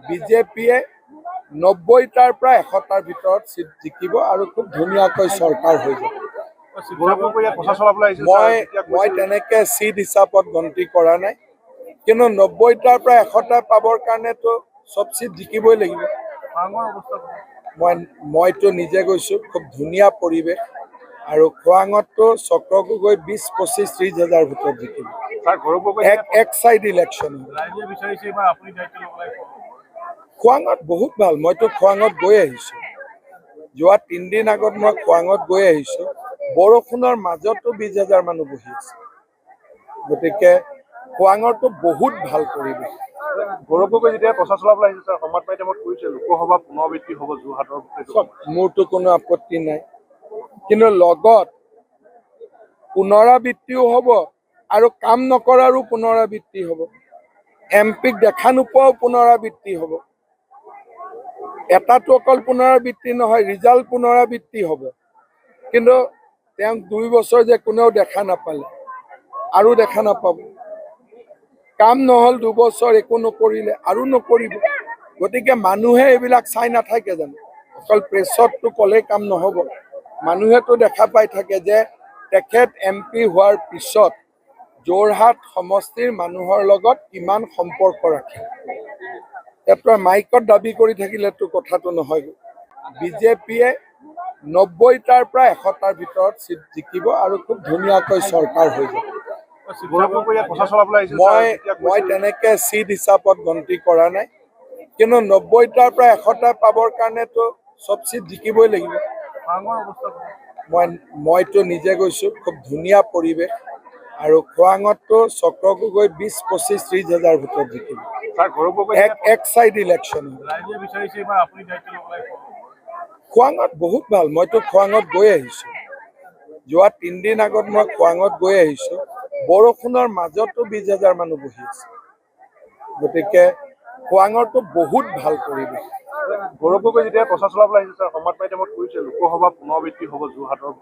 বিজেপিয়ে 90টাৰ পৰা 100টাৰ ভিতৰত সিট জিকিব আৰু খুব ধুনীয়াকৈ চৰকাৰ হৈ যাব। মই তেনেকে সিট হিচাপত গন্তি কৰা নাই, কিন্তু 90টাৰ পৰা 100টা পাবৰ কাৰণেতো সব সিট জিকিবই লাগিব। মইতো নিজে গৈছো, খুব ধুনীয়া পৰিৱেশ, আৰু খোৱাঙতো চক্ৰ গগৈ 20-25-30 হাজাৰ ভিতৰত জিকিব। এক সাইড ইলেকশ্যন। খোৱাঙত বহুত ভাল, মইতো খোৱাঙত গৈ আহিছো। যোৱা 3 দিন আগত মই খোৱাঙত গৈ আহিছো, বৰষুণৰ মাজতো 20,000 মানুহ বহি আছে। গতিকে খোৱাঙতো বহুত ভাল পৰিৱেশ। গৌৰৱ গগৈ যেতিয়া প্ৰচাৰ চলাবলৈ আহিছে ছাৰ, সমাজবাদী টাইমত কৈছে লোকসভা পুনৰাবৃত্তি হ'ব যোৰহাটৰ। মোৰতো কোনো আপত্তি নাই, কিন্তু লগত পুনৰাবৃত্তিও হ'ব আৰু কাম নকৰাৰো পুনৰাবৃত্তি হ'ব। এমপিক দেখা নোপোৱাও পুনৰাবৃত্তি হ'ব। এটাতো অকল পুনৰাবৃত্তি নহয়, ৰিজাল্ট পুনৰাবৃত্তি হ'ব। কিন্তু তেওঁক 2 বছৰ যে কোনেও দেখা নাপালে, আৰু দেখা নাপাব। কাম নহ'ল 2 বছৰ, একো নকৰিলে, আৰু নকৰিব। গতিকে মানুহে এইবিলাক চাই নাথাকে জানো? অকল প্ৰেছতটো ক'লে কাম নহ'ব। মানুহেতো দেখা পাই থাকে যে তেখেত এমপি হোৱাৰ পিছত যোৰহাট সমষ্টিৰ মানুহৰ লগত কিমান সম্পৰ্ক ৰাখে। এটা মাইকত দাবী কৰি থাকিলেতো কথাটো নহয়। বিজেপিয়ে 90টাৰ পৰা 100টাৰ ভিতৰত সিট জিকিব আৰু খুব ধুনীয়াকৈ চৰকাৰ হৈ যাব। মই তেনেকে সিট হিচাপত গন্তি কৰা নাই, কিন্তু 90টাৰ পৰা 100টা পাবৰ কাৰণেতো সব সিট জিকিবই লাগিব। মইতো নিজে গৈছো, খুব ধুনীয়া পৰিৱেশ, আৰু খোৱাঙতো চক্ৰ গগৈ 20-25-30 হাজাৰ ভিতৰত জিকিব। এক সাইড ইলেকশ্যন। খোৱাঙত বহুত ভাল, মইতো খোৱাঙত গৈ আহিছো। যোৱা 3 দিন আগত মই খোৱাঙত গৈ আহিছো, বৰষুণৰ মাজতো 20,000 মানুহ বহি আছে। গতিকে খোৱাঙতো বহুত ভাল পৰিৱেশ। গৌৰৱ গগৈ যেতিয়া প্ৰচাৰ চলাবলৈ আহিছে ছাৰ, সমাজবাদী টাইমত কৈছে লোকসভা পুনৰাবৃত্তি হ'ব যোৰহাটৰ।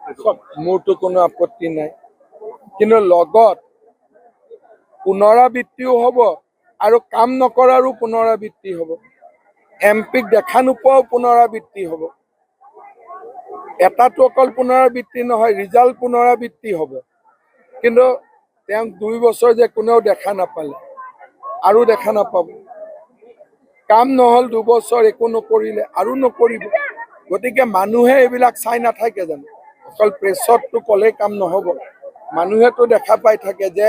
মোৰতো কোনো আপত্তি নাই, কিন্তু লগত পুনৰাবৃত্তিও হ'ব আৰু কাম নকৰাৰো পুনৰাবৃত্তি হ'ব। এমপিক দেখা নোপোৱাও পুনৰাবৃত্তি হ'ব। এটাতো অকল পুনৰাবৃত্তি নহয়, ৰিজাল্ট পুনৰাবৃত্তি হ'ব। কিন্তু তেওঁক 2 বছৰ যে কোনেও দেখা নাপালে, আৰু দেখা নাপাব। কাম নহ'ল 2 বছৰ, একো নকৰিলে, আৰু নকৰিব। গতিকে মানুহে এইবিলাক চাই নাথাকে জানো? অকল প্ৰেছতটো ক'লে কাম নহ'ব। মানুহেতো দেখা পাই থাকে যে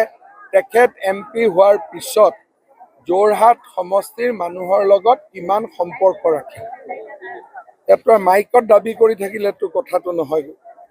তেখেত এমপি হোৱাৰ পিছত যোৰহাট সমষ্টিৰ মানুহৰ লগত কিমান সম্পৰ্ক ৰাখে। এটা মাইকত দাবী কৰি থাকিলেতো কথাটো নহয়।